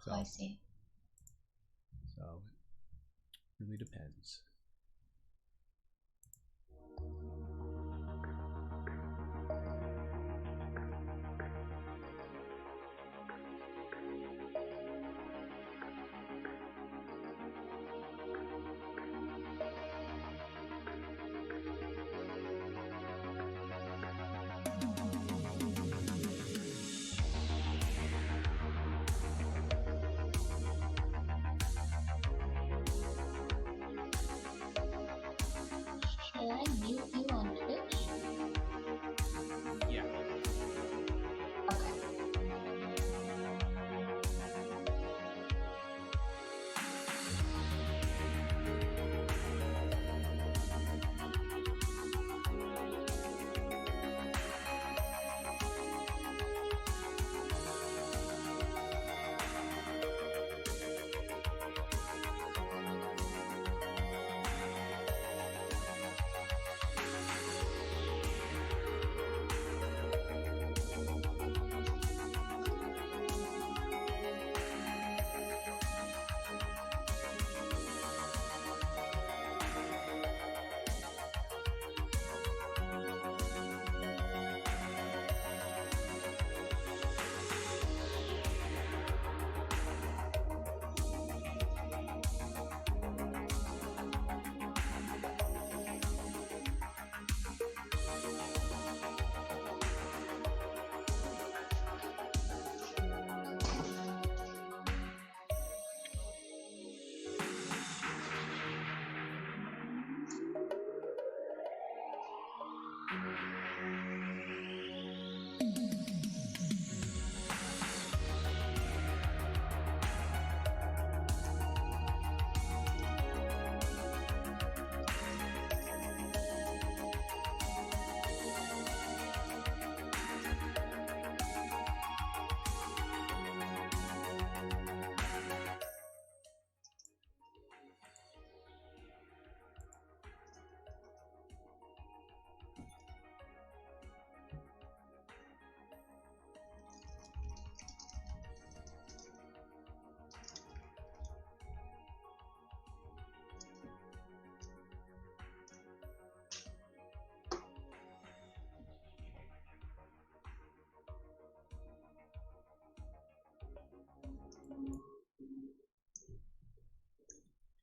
So I see. So it really depends. Should I mute you on Twitch? Yeah. Okay.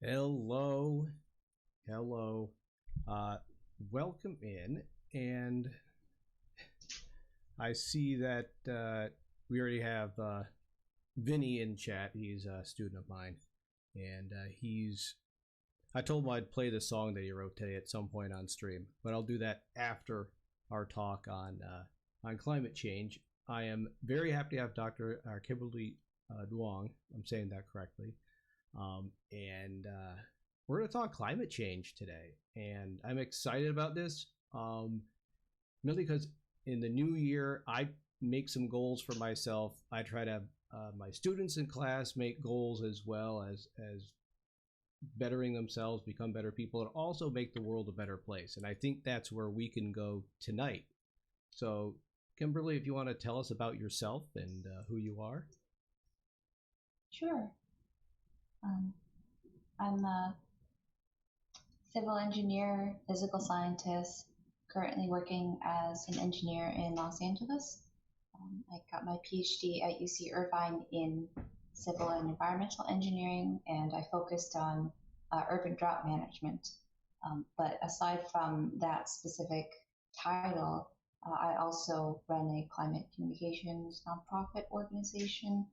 Hello. Welcome in, and I see that we already have Vinny in chat. He's a student of mine, and I told him I'd play the song that he wrote today at some point on stream, but I'll do that after our talk on climate change. I am very happy to have Dr. Kimberly Duong. I'm saying that correctly. And we're going to talk climate change today, and I'm excited about this. Mainly because in the new year, I make some goals for myself. I try to have my students in class make goals as well as bettering themselves, become better people, and also make the world a better place. And I think that's where we can go tonight. So, Kimberly, if you want to tell us about yourself and who you are. Sure. I'm a civil engineer, physical scientist, currently working as an engineer in Los Angeles. I got my PhD at UC Irvine in civil and environmental engineering, and I focused on urban drought management. But aside from that specific title, I also run a climate communications nonprofit organization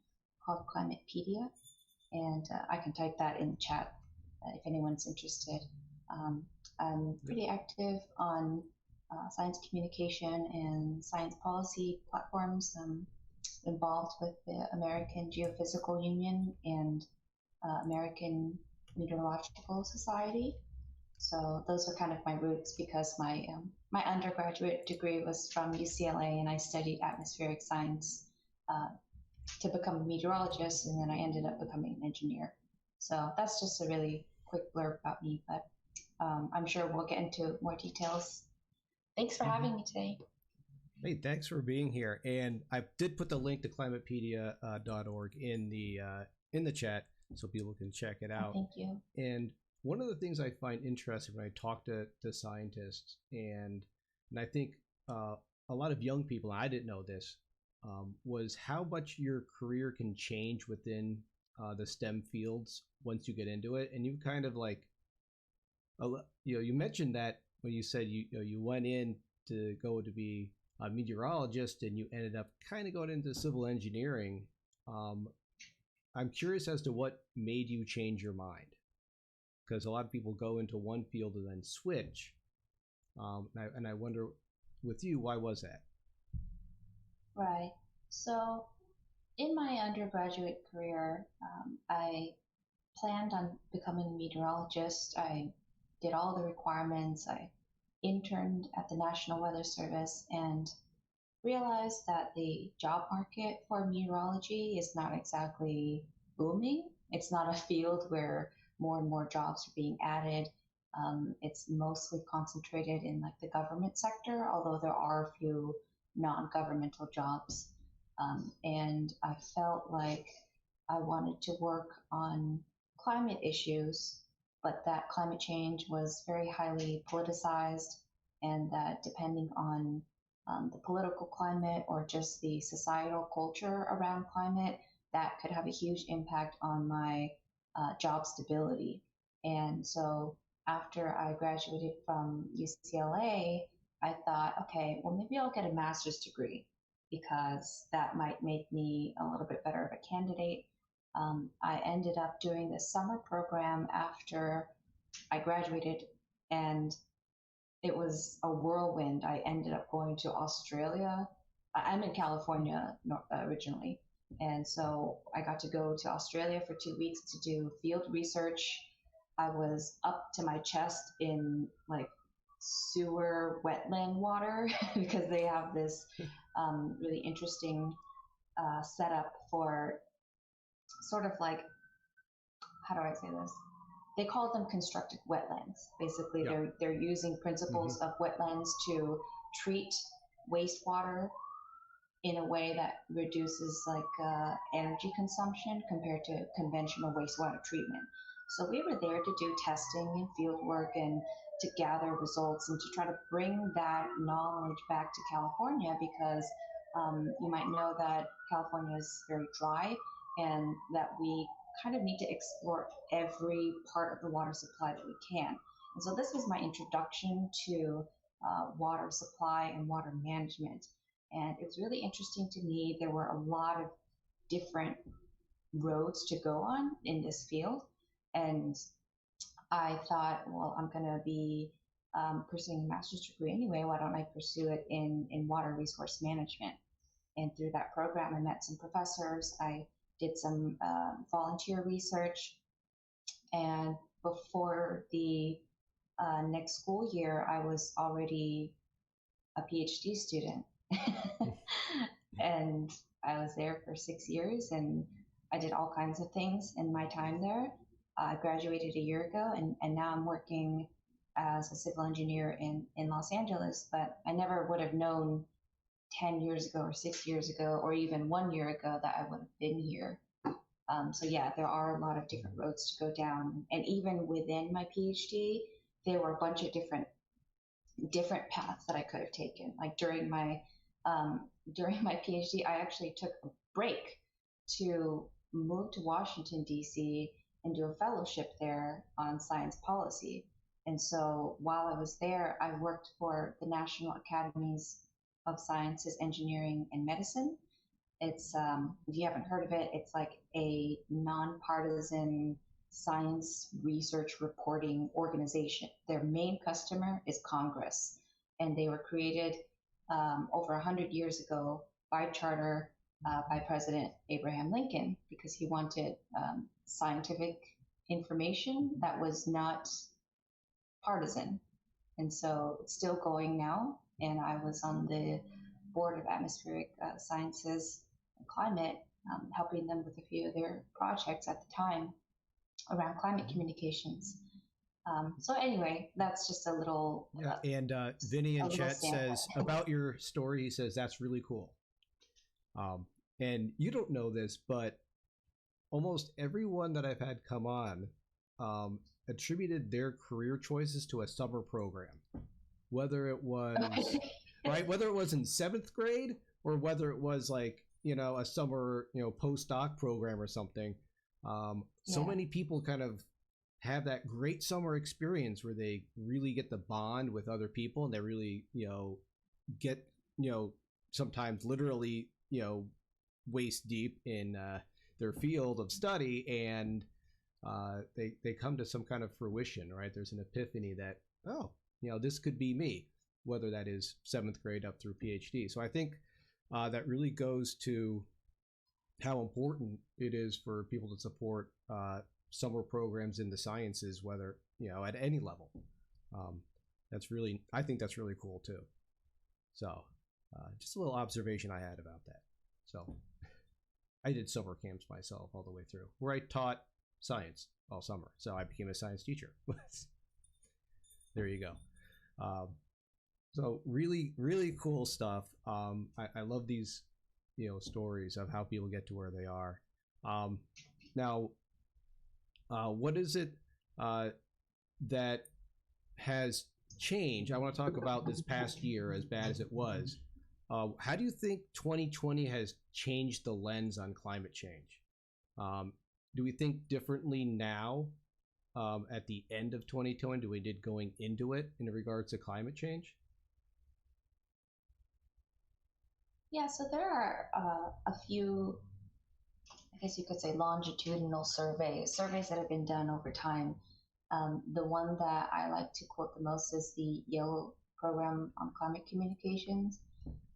called Climatepedia, and I can type that in the chat if anyone's interested. I'm pretty active on science communication and science policy platforms. I'm involved with the American Geophysical Union and American Meteorological Society. So those are kind of my roots, because my undergraduate degree was from UCLA, and I studied atmospheric science to become a meteorologist, and then I ended up becoming an engineer. So that's just a really quick blurb about me, but I'm sure we'll get into more details. Thanks for having me today. Hey, thanks for being here. And I did put the link to climatepedia.org in the chat so people can check it Oh, out. thank you. And one of the things I find interesting when I talk to scientists, and I think a lot of young people, and I didn't know this, was how much your career can change within the STEM fields once you get into it. And you kind of like, you mentioned that when you said you went in to go to be a meteorologist and you ended up kind of going into civil engineering. Um, I'm curious as to what made you change your mind, because a lot of people go into one field and then switch. And I wonder, with you, why was that? Right. So, in my undergraduate career, I planned on becoming a meteorologist. I did all the requirements. I interned at the National Weather Service and realized that the job market for meteorology is not exactly booming. It's not a field where more and more jobs are being added. It's mostly concentrated in like the government sector, although there are a few non-governmental jobs. And I felt like I wanted to work on climate issues, but that climate change was very highly politicized, and that depending on the political climate or just the societal culture around climate, that could have a huge impact on my job stability. And so after I graduated from UCLA, I thought, okay, well, maybe I'll get a master's degree because that might make me a little bit better of a candidate. I ended up doing this summer program after I graduated, and it was a whirlwind. I ended up going to Australia. I'm in California originally. And so I got to go to Australia for 2 weeks to do field research. I was up to my chest in like sewer wetland water because they have this really interesting setup for sort of like, how do I say this? They call them constructed wetlands. Basically, Yeah. they're using principles of wetlands to treat wastewater in a way that reduces like energy consumption compared to conventional wastewater treatment. So we were there to do testing and field work and to gather results and to try to bring that knowledge back to California because you might know that California is very dry and that we kind of need to explore every part of the water supply that we can. And so this was my introduction to water supply and water management. And it was really interesting to me. There were a lot of different roads to go on in this field. And I thought, well, I'm going to be pursuing a master's degree anyway. Why don't I pursue it in water resource management? And through that program, I met some professors. I did some volunteer research. And before the next school year, I was already a PhD student. And I was there for 6 years and I did all kinds of things in my time there. I graduated a year ago and now I'm working as a civil engineer in Los Angeles, but I never would have known 10 years ago or 6 years ago or even 1 year ago that I would have been here. So yeah, there are a lot of different roads to go down. And even within my PhD, there were a bunch of different paths that I could have taken. Like during my PhD, I actually took a break to move to Washington, D.C. and do a fellowship there on science policy. And so while I was there, I worked for the National Academies of Sciences, Engineering, and Medicine. It's, if you haven't heard of it, it's like a nonpartisan science research reporting organization. Their main customer is Congress, and they were created over 100 years ago by charter by President Abraham Lincoln because he wanted scientific information that was not partisan. And so it's still going now. And I was on the board of atmospheric sciences and climate, helping them with a few of their projects at the time around climate communications. So anyway, that's just Yeah, and Vinny a in little chat sample. says about your story. He says that's really cool. Um, and you don't know this, but almost everyone that I've had come on um, attributed their career choices to a summer program, whether it was right, whether it was in seventh grade or whether it was like a summer postdoc program or something. So Yeah. many people kind of have that great summer experience where they really get the bond with other people and they really get sometimes literally waist deep in their field of study, and they come to some kind of fruition, right? There's an epiphany that, oh, this could be me, whether that is seventh grade up through PhD. So I think that really goes to how important it is for people to support summer programs in the sciences, whether at any level. Um, I think that's really cool too. So just a little observation I had about that. So I did summer camps myself all the way through, where I taught science all summer. So I became a science teacher. There you go. Um, so really, really cool stuff. I love these, stories of how people get to where they are. Um, now, what is it that has changed? I want to talk about this past year, as bad as it was. How do you think 2020 has changed the lens on climate change? Do we think differently now at the end of 2020 than we did going into it in regards to climate change? Yeah, so there are a few, I guess you could say, longitudinal surveys that have been done over time. The one that I like to quote the most is the Yale Program on Climate Communications.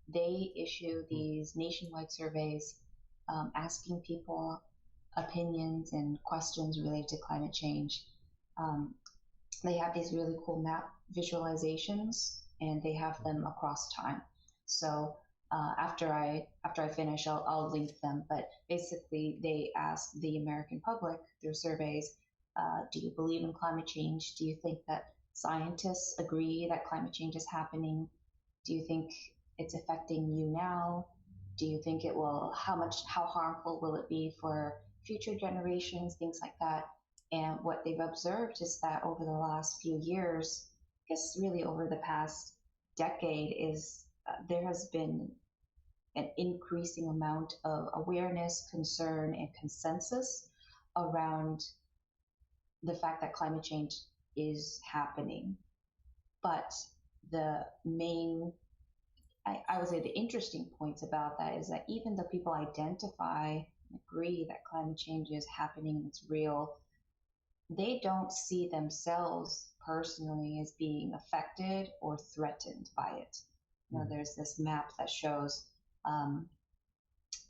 They issue these nationwide surveys asking people opinions and questions related to climate change. Um, they have these really cool map visualizations, and they have them across time. So after I finish, I'll link them. But basically, they ask the American public through surveys, do you believe in climate change? Do you think that scientists agree that climate change is happening? Do you think it's affecting you now? Do you think it will? How harmful will it be for future generations? Things like that. And what they've observed is that over the last few years, I guess really over the past decade, is there has been an increasing amount of awareness, concern, and consensus around the fact that climate change is happening. But the main, I would say the interesting points about that is that even though people identify and agree that climate change is happening, it's real, they don't see themselves personally as being affected or threatened by it. There's this map that shows,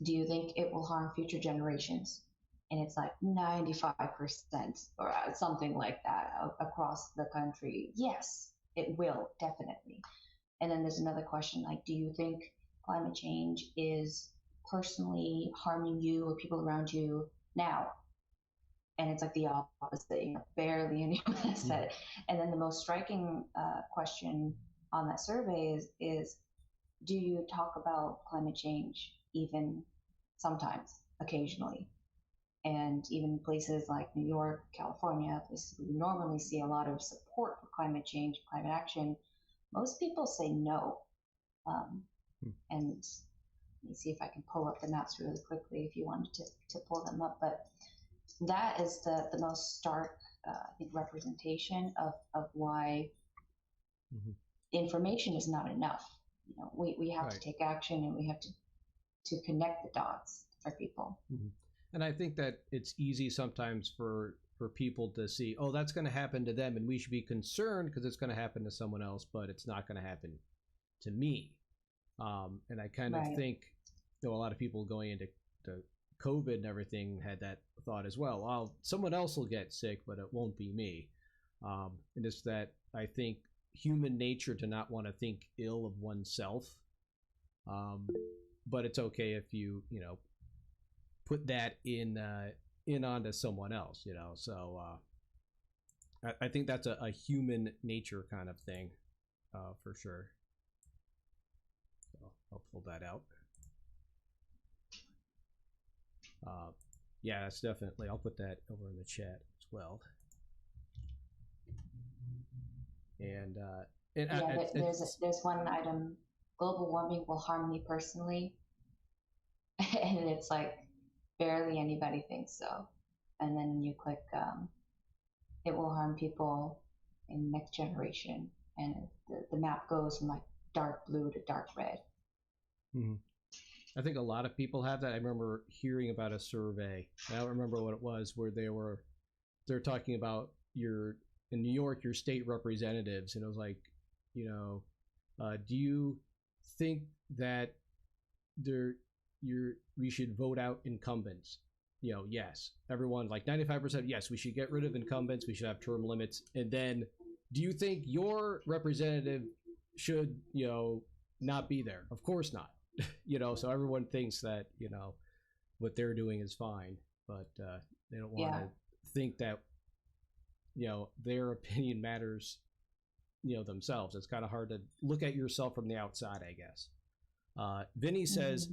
do you think it will harm future generations? And it's like 95% or something like that across the country. Yes, it will, definitely. And then there's another question like, do you think climate change is personally harming you or people around you now? And it's like the opposite, barely anyone has said it. And then the most striking question on that survey is, do you talk about climate change even sometimes, occasionally? And even places like New York, California, places we normally see a lot of support for climate change, climate action, most people say no. And let me see if I can pull up the maps really quickly if you wanted to pull them up. But that is the most stark, I think, representation of why information is not enough. We have to take action, and we have to connect the dots for people. And I think that it's easy sometimes for people to see, oh, that's going to happen to them, and we should be concerned because it's going to happen to someone else, but it's not going to happen to me. And I kind of think, a lot of people going into COVID and everything had that thought as well. Well, someone else will get sick, but it won't be me. And it's that I think human nature to not want to think ill of oneself. But it's okay if you put that in onto someone else. So I think that's a human nature kind of thing, for sure. So I'll pull that out. Yeah, that's definitely. I'll put that over in the chat as well. And Yeah, there's one item. Global warming will harm me personally, and it's like barely anybody thinks so. And then you click, it will harm people in next generation, and the map goes from like dark blue to dark red. Mm-hmm. I think a lot of people have that. I remember hearing about a survey. I don't remember what it was, where they're talking about in New York, your state representatives, and it was like, do you think that we should vote out incumbents? Yes. Everyone, like 95%, yes, we should get rid of incumbents. We should have term limits. And then, do you think your representative should, not be there? Of course not. So everyone thinks that, what they're doing is fine, but they don't want to think that, their opinion matters, themselves. It's kind of hard to look at yourself from the outside, I guess. Vinny says,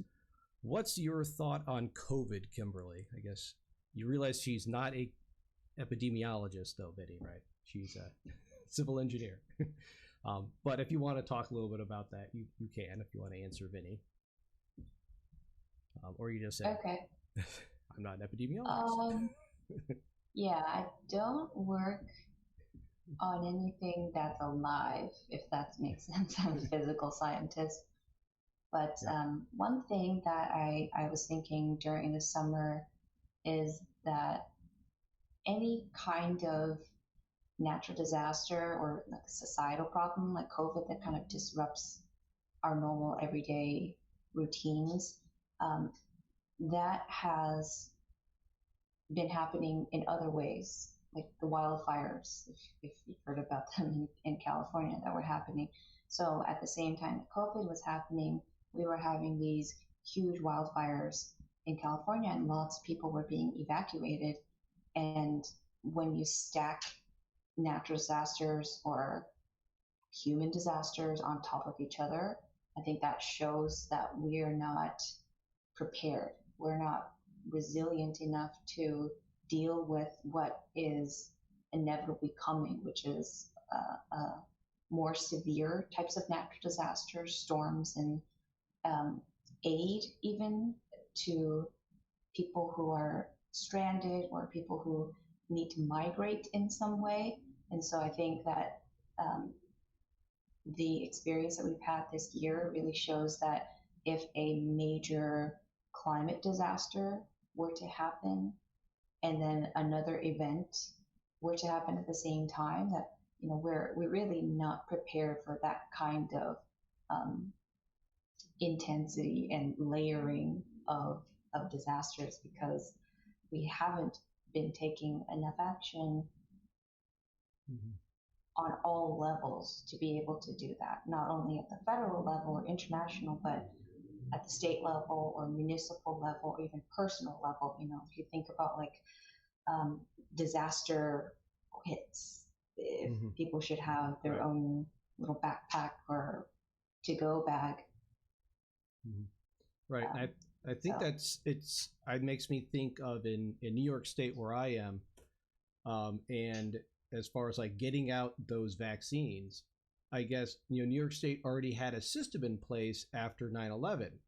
what's your thought on COVID, Kimberly? I guess you realize she's not a epidemiologist, though, Vinny, right? She's a civil engineer. But if you want to talk a little bit about that, you can, if you want to answer Vinny. Or you just say, okay. I'm not an epidemiologist. Yeah, I don't work on anything that's alive, if that makes sense. I'm a physical scientist. But one thing that I was thinking during the summer is that any kind of natural disaster or like a societal problem like COVID that kind of disrupts our normal everyday routines, that has been happening in other ways, like the wildfires, if you've heard about them in California that were happening. So at the same time that COVID was happening, we were having these huge wildfires in California, and lots of people were being evacuated. And when you stack natural disasters or human disasters on top of each other, I think that shows that we're not prepared. We're not resilient enough to deal with what is inevitably coming, which is more severe types of natural disasters, storms, and aid even to people who are stranded or people who need to migrate in some way. And so I think that the experience that we've had this year really shows that if a major climate disaster were to happen and then another event were to happen at the same time, that we're really not prepared for that kind of intensity and layering of disasters, because we haven't been taking enough action on all levels to be able to do that, not only at the federal level or international, but at the state level or municipal level or even personal level. If you think about like disaster kits, if people should have their own little backpack or to-go bag. Right. I think it makes me think of in New York State where I am, and as far as like getting out those vaccines, I guess, New York State already had a system in place after 9/11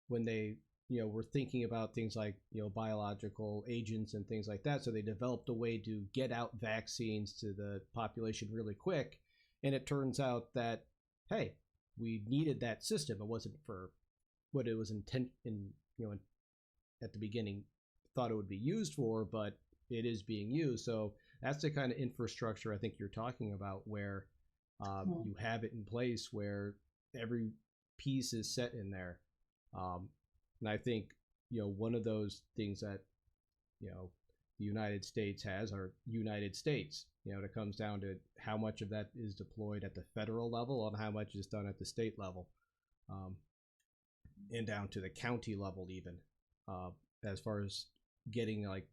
when they, were thinking about things like, biological agents and things like that. So they developed a way to get out vaccines to the population really quick. And it turns out that, hey, we needed that system. It wasn't for what it was at the beginning thought it would be used for, but it is being used. So that's the kind of infrastructure I think you're talking about, where you have it in place where every piece is set in there. And I think, one of those things that, the United States has are United States. It comes down to how much of that is deployed at the federal level and how much is done at the state level, and down to the county level even, as far as getting like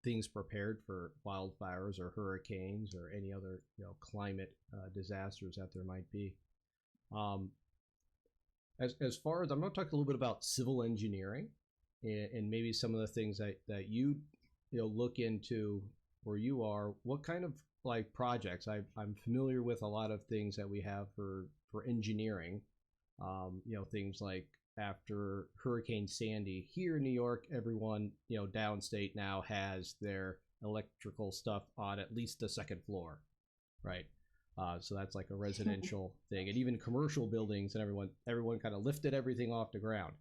things prepared for wildfires or hurricanes or any other climate disasters that there might be. Um, as far as I'm going to talk a little bit about civil engineering and maybe some of the things that you look into where you are. What kind of like projects? I'm familiar with a lot of things that we have for engineering. Things like after Hurricane Sandy here in New York, everyone downstate now has their electrical stuff on at least the second floor, right? So that's like a residential thing, and even commercial buildings, and everyone kind of lifted everything off the ground,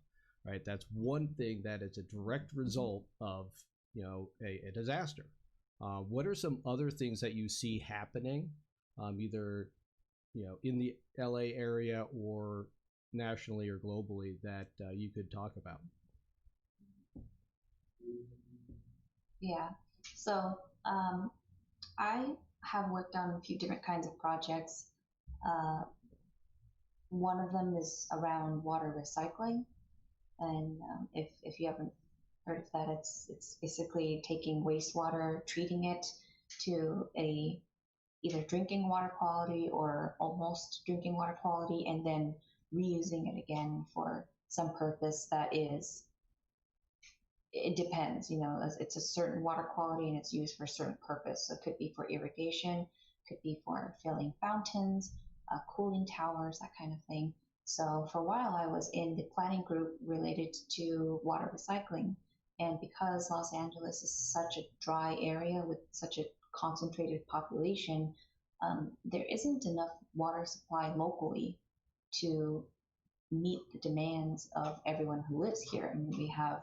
right? That's one thing that is a direct result of a disaster. What are some other things that you see happening, either in the LA area or nationally or globally that you could talk about? Yeah. So I have worked on a few different kinds of projects. One of them is around water recycling, and if you haven't heard of that, it's basically taking wastewater, treating it to a either drinking water quality or almost drinking water quality, and then reusing it again for some purpose that is, it depends, it's a certain water quality and it's used for a certain purpose. So it could be for irrigation, could be for filling fountains, cooling towers, that kind of thing. So for a while I was in the planning group related to water recycling. And because Los Angeles is such a dry area with such a concentrated population, there isn't enough water supply locally to meet the demands of everyone who lives here. I mean, we have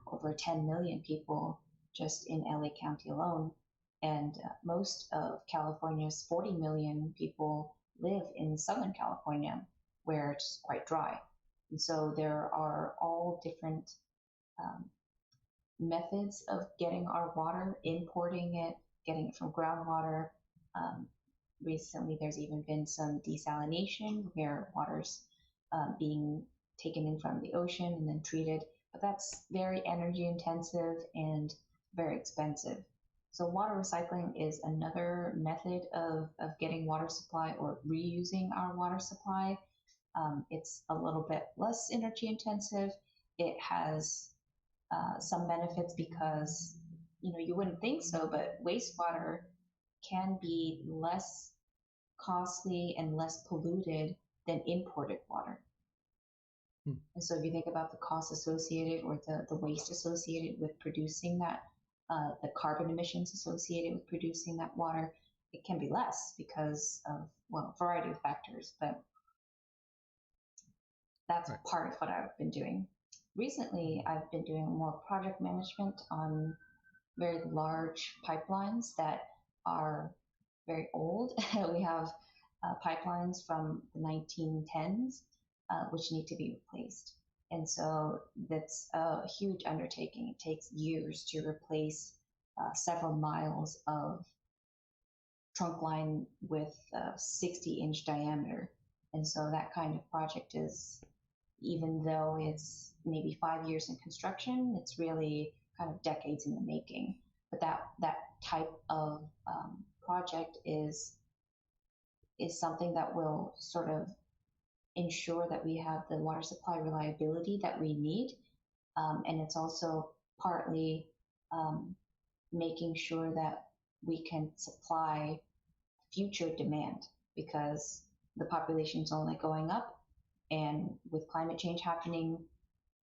over 10 million people just in LA County alone, and most of California's 40 million people live in Southern California, where it's quite dry. And so there are all different methods of getting our water, importing it, getting it from groundwater. Recently, there's even been some desalination where water's being taken in from the ocean and then treated, but that's very energy intensive and very expensive. So water recycling is another method of getting water supply or reusing our water supply. It's a little bit less energy intensive. It has some benefits because, you wouldn't think so, but wastewater can be less costly and less polluted than imported water. And so if you think about the cost associated or the waste associated with producing that, the carbon emissions associated with producing that water, it can be less because of, a variety of factors. But that's right. Part of what I've been doing. Recently, I've been doing more project management on very large pipelines that are very old. We have pipelines from the 1910s, which need to be replaced. And so that's a huge undertaking. It takes years to replace several miles of trunk line with a 60-inch diameter. And so that kind of project is, even though it's maybe 5 years in construction, it's really kind of decades in the making. But that type of project is something that will sort of ensure that we have the water supply reliability that we need. And it's also partly making sure that we can supply future demand, because the population is only going up. And with climate change happening,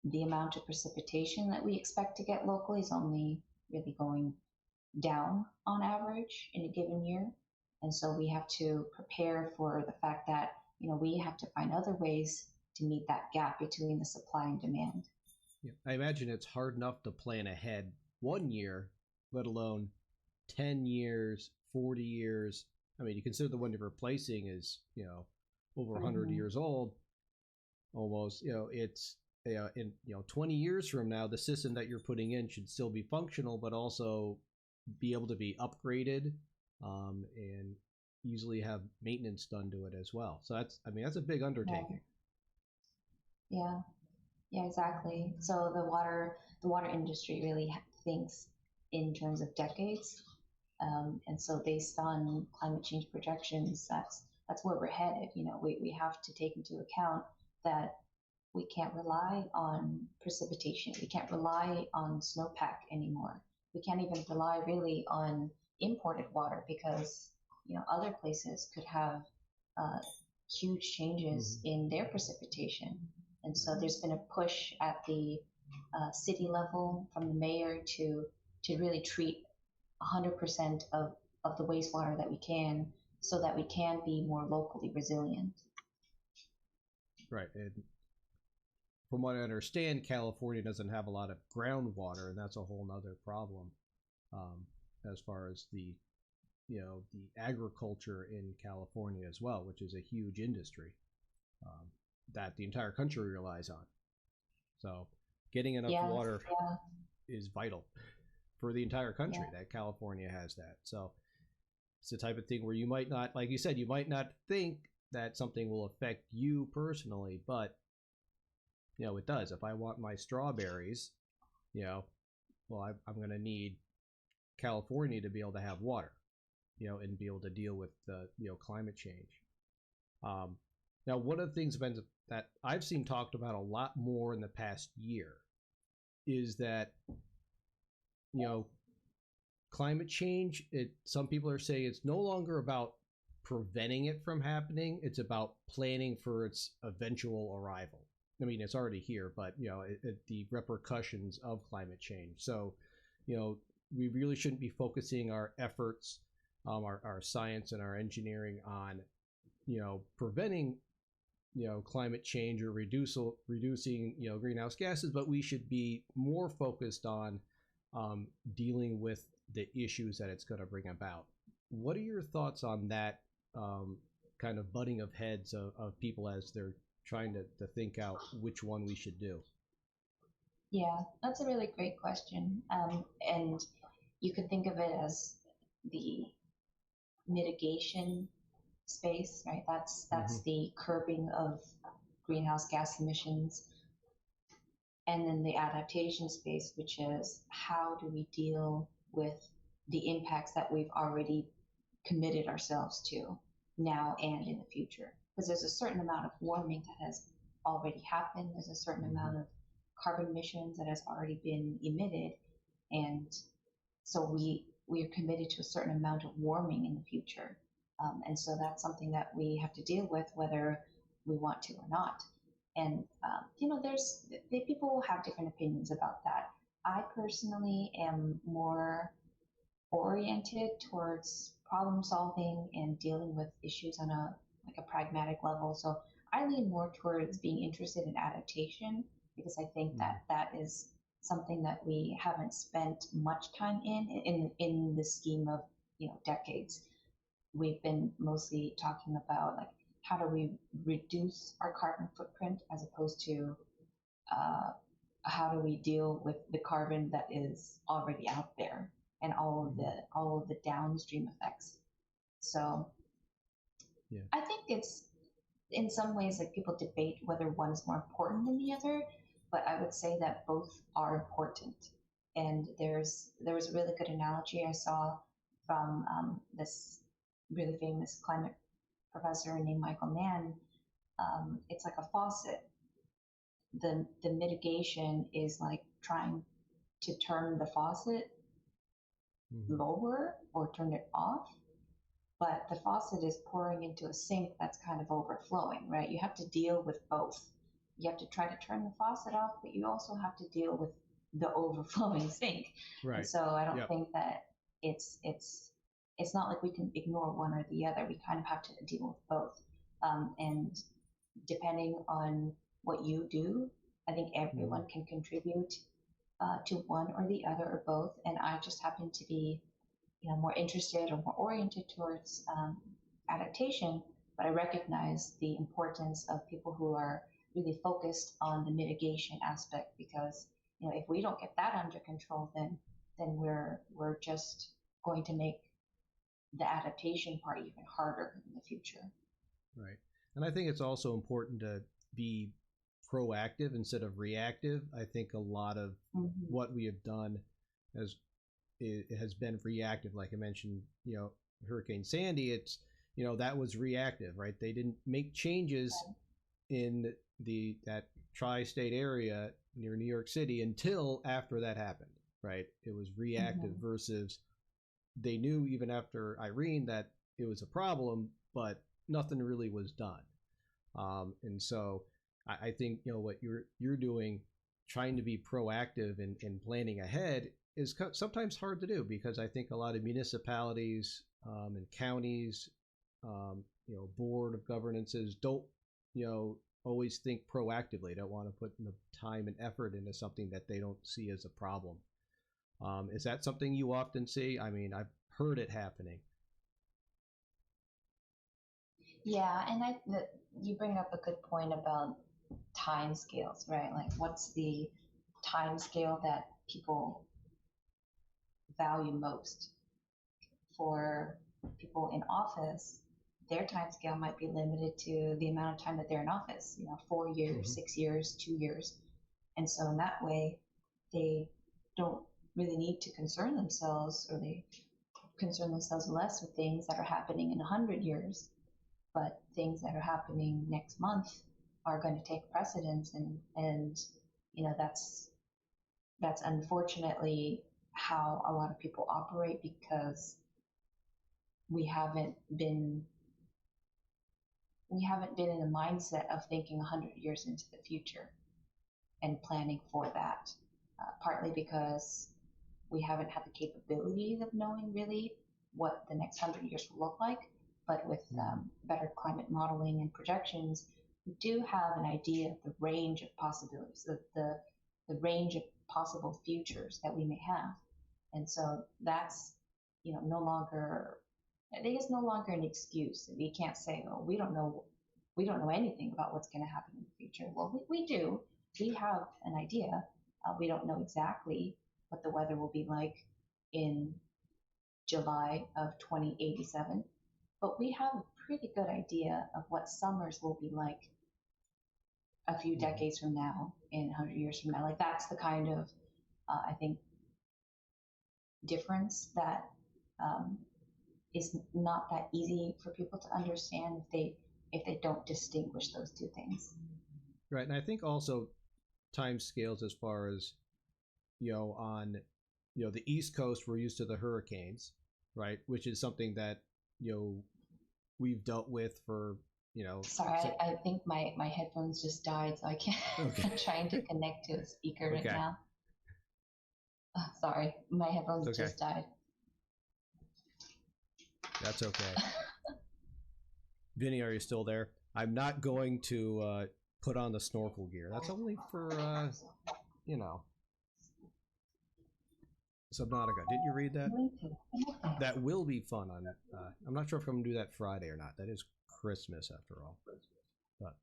the amount of precipitation that we expect to get locally is only really going down on average in a given year. And so we have to prepare for the fact that, we have to find other ways to meet that gap between the supply and demand. Yeah, I imagine it's hard enough to plan ahead 1 year, let alone 10 years, 40 years. I mean, you consider the one you're replacing is, over 100 years old, almost. It's in 20 years from now, the system that you're putting in should still be functional, but also be able to be upgraded, and easily have maintenance done to it as well. So that's a big undertaking. Yeah, exactly. So the water industry really thinks in terms of decades. And so based on climate change projections, that's where we're headed. We have to take into account that we can't rely on precipitation. We can't rely on snowpack anymore. We can't even rely really on imported water because other places could have huge changes in their precipitation. And so there's been a push at the city level from the mayor to really treat 100% of the wastewater that we can, so that we can be more locally resilient. Right. And from what I understand, California doesn't have a lot of groundwater, and that's a whole nother problem as far as the agriculture in California as well, which is a huge industry that the entire country relies on. So getting enough water is vital for the entire country. That California has that. So it's the type of thing where you might not, like you said, you might not think that something will affect you personally, but it does. If I want my strawberries, well, I'm going to need California to be able to have water, and be able to deal with climate change. Now, one of the things that I've seen talked about a lot more in the past year is that climate change. Some people are saying it's no longer about preventing it from happening; it's about planning for its eventual arrival. I mean, it's already here, but the repercussions of climate change. So, we really shouldn't be focusing our efforts, our science and our engineering on, preventing, climate change or reducing, greenhouse gases, but we should be more focused on dealing with the issues that it's going to bring about. What are your thoughts on that kind of butting of heads of people as they're trying to think out which one we should do? Yeah, that's a really great question. And you could think of it as the mitigation space, right? That's the curbing of greenhouse gas emissions. And then the adaptation space, which is how do we deal with the impacts that we've already committed ourselves to now and in the future. Because there's a certain amount of warming that has already happened. There's a certain amount of carbon emissions that has already been emitted. And so we are committed to a certain amount of warming in the future. And so that's something that we have to deal with whether we want to or not. And, people have different opinions about that. I personally am more oriented towards problem solving and dealing with issues on a pragmatic level. So I lean more towards being interested in adaptation because I think that is something that we haven't spent much time in the scheme of decades. We've been mostly talking about how do we reduce our carbon footprint as opposed to how do we deal with the carbon that is already out there and all of the downstream effects. So I think it's in some ways like people debate whether one is more important than the other, but I would say that both are important. And there was a really good analogy I saw from this really famous climate professor named Michael Mann. It's like a faucet. The mitigation is like trying to turn the faucet lower or turn it off, but the faucet is pouring into a sink that's kind of overflowing, right? You have to deal with both. You have to try to turn the faucet off, but you also have to deal with the overflowing sink. Right. And so I don't think that it's not like we can ignore one or the other. We kind of have to deal with both. And depending on what you do, I think everyone can contribute to one or the other or both. And I just happen to be, more interested or more oriented towards adaptation. But I recognize the importance of people who are really focused on the mitigation aspect, because if we don't get that under control, then we're just going to make the adaptation part even harder in the future. Right. And I think it's also important to be proactive instead of reactive. I think a lot of what we have done as it has been reactive. Like I mentioned, Hurricane Sandy, it's, that was reactive, right? They didn't make changes in that tri-state area near New York City until after that happened, right? It was reactive versus they knew even after Irene that it was a problem, but nothing really was done. And so I think what you're doing, trying to be proactive and planning ahead, is sometimes hard to do, because I think a lot of municipalities and counties, board of governances don't always think proactively. Don't want to put the time and effort into something that they don't see as a problem. Is that something you often see? I mean, I've heard it happening. Yeah, and you bring up a good point about time scales, right? Like, what's the time scale that people value most? For people in office, their time scale might be limited to the amount of time that they're in office, 4 years, 6 years, 2 years. And so in that way, they don't really need to concern themselves, or they concern themselves less with things that are happening in 100 years. But things that are happening next month are going to take precedence, and that's unfortunately how a lot of people operate, because we haven't been in the mindset of thinking 100 years into the future and planning for that. Partly because we haven't had the capabilities of knowing really what the next 100 years will look like. But with better climate modeling and projections, we do have an idea of the range of possibilities, the range of possible futures that we may have. And so that's, no longer, I think it's no longer an excuse. We can't say, oh, we don't know anything about what's going to happen in the future. Well, we do. We have an idea. We don't know exactly what the weather will be like in July of 2087. But we have a pretty good idea of what summers will be like a few decades from now, in 100 years from now. Like, that's the kind of, I think, difference that is not that easy for people to understand if they don't distinguish those two things. Right, and I think also time scales, as far as on the East Coast, we're used to the hurricanes, right, which is something that we've dealt with for Sorry, I think my headphones just died, so I can't. Okay. I'm trying to connect to a speaker right now. Sorry, my headphones just died. That's okay. Vinny, are you still there? I'm not going to put on the snorkel gear. That's only for Subnautica. Didn't you read that? That will be fun. I'm not sure if I'm going to do that Friday or not. That is Christmas, after all. But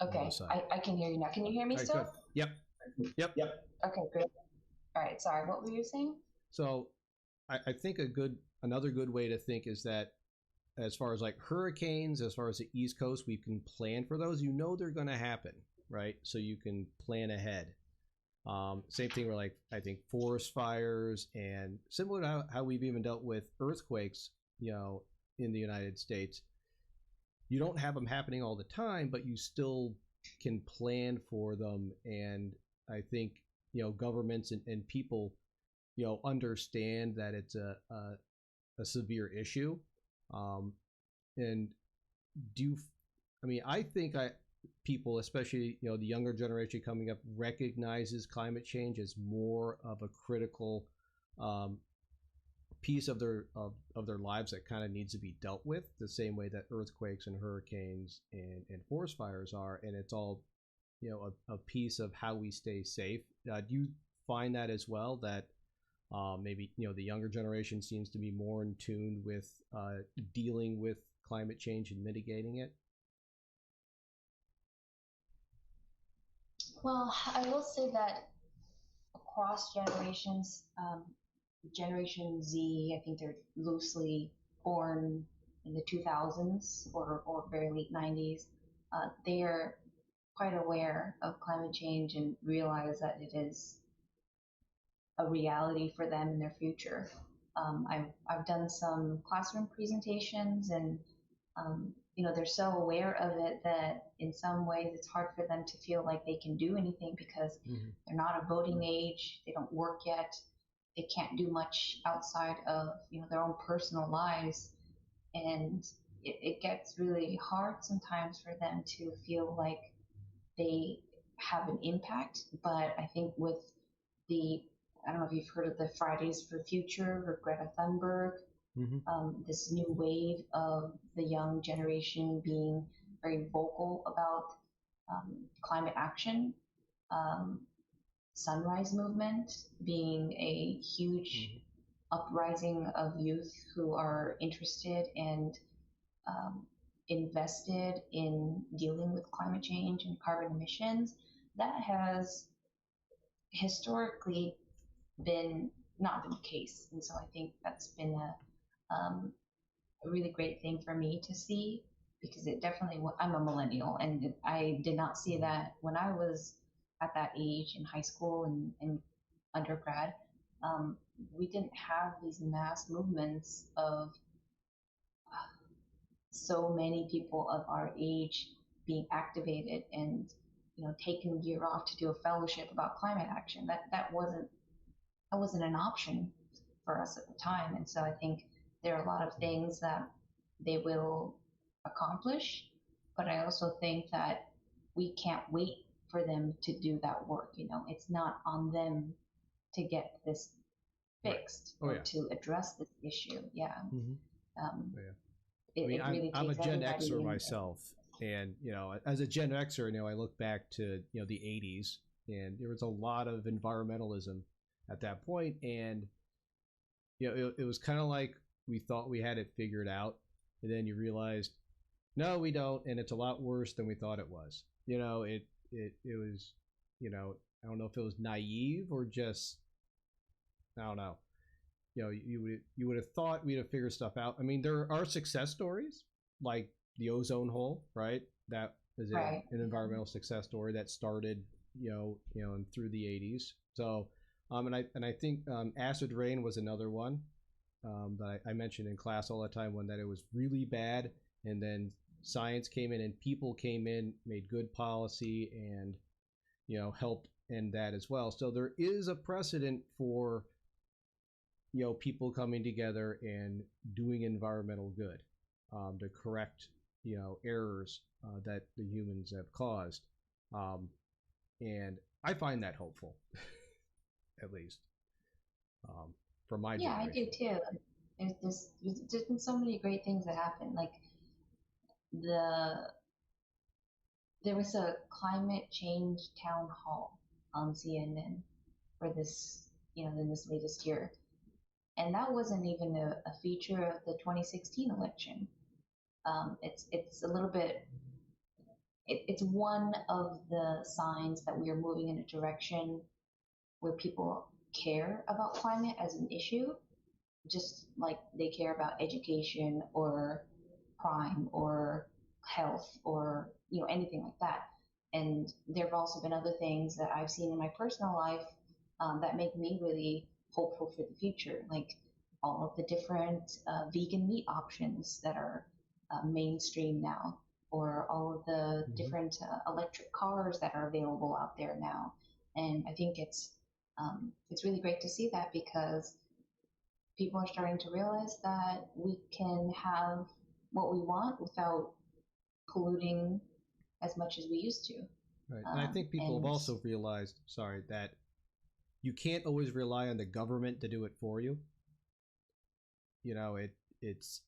okay, I can hear you now. Can you hear me still? Good. Yep. Okay, good. All right, sorry, what were you saying? So I think another good way to think is that, as far as like hurricanes, as far as the East Coast, we can plan for those. They're going to happen, right? So you can plan ahead. Same thing with, like, I think forest fires, and similar to how we've even dealt with earthquakes, in the United States. You don't have them happening all the time, but you still can plan for them. And I think, governments and people, understand that it's a severe issue. And I think people, especially the younger generation coming up, recognizes climate change as more of a critical piece of their lives that kind of needs to be dealt with, the same way that earthquakes and hurricanes and forest fires are. And it's all a piece of how we stay safe. Do you find that as well, that maybe the younger generation seems to be more in tune with dealing with climate change and mitigating it? Well, I will say that across generations, Generation Z, I think they're loosely born in the 2000s or very late 90s. They are quite aware of climate change and realize that it is a reality for them in their future. I've done some classroom presentations, and they're so aware of it that in some ways it's hard for them to feel like they can do anything because they're not of voting age, they don't work yet, they can't do much outside of their own personal lives, and it gets really hard sometimes for them to feel like they have an impact. But I think with I don't know if you've heard of the Fridays for Future or Greta Thunberg, this new wave of the young generation being very vocal about climate action, Sunrise Movement being a huge uprising of youth who are interested and invested in dealing with climate change and carbon emissions. That has historically been not been the case, and so I think that's been a really great thing for me to see, because it definitely, I'm a millennial, and I did not see that when I was at that age in high school and undergrad. We didn't have these mass movements of so many people of our age being activated and taking a year off to do a fellowship about climate action. That wasn't an option for us at the time. And so I think there are a lot of things that they will accomplish, but I also think that we can't wait for them to do that work. It's not on them to get this fixed or to address this issue. Yeah. I'm a Gen Xer myself, and as a Gen Xer, I look back to the '80s, and there was a lot of environmentalism at that point, and it was kind of like we thought we had it figured out, and then you realized, no, we don't, and it's a lot worse than we thought it was. It was, I don't know if it was naive or just, I don't know. You would have thought we'd have figured stuff out. I mean, there are success stories like the ozone hole, right? That is an environmental success story that started, and through the '80s. So, and I think acid rain was another one that I mentioned in class all the time. When that it was really bad, and then science came in and people came in, made good policy, and helped end that as well. So there is a precedent for people coming together and doing environmental good to correct errors that the humans have caused, and I find that hopeful, at least for my generation. I do too. There's been so many great things that happen. Like there was a climate change town hall on CNN for this in this latest year. And that wasn't even a feature of the 2016 election. It's a little bit, it's one of the signs that we are moving in a direction where people care about climate as an issue, just like they care about education or crime or health or anything like that. And there have also been other things that I've seen in my personal life that make me really hopeful for the future, like all of the different vegan meat options that are mainstream now, or all of the different electric cars that are available out there now. And I think it's really great to see that, because people are starting to realize that we can have what we want without polluting as much as we used to. Right. And I think people have also realized, that you can't always rely on the government to do it for you. It's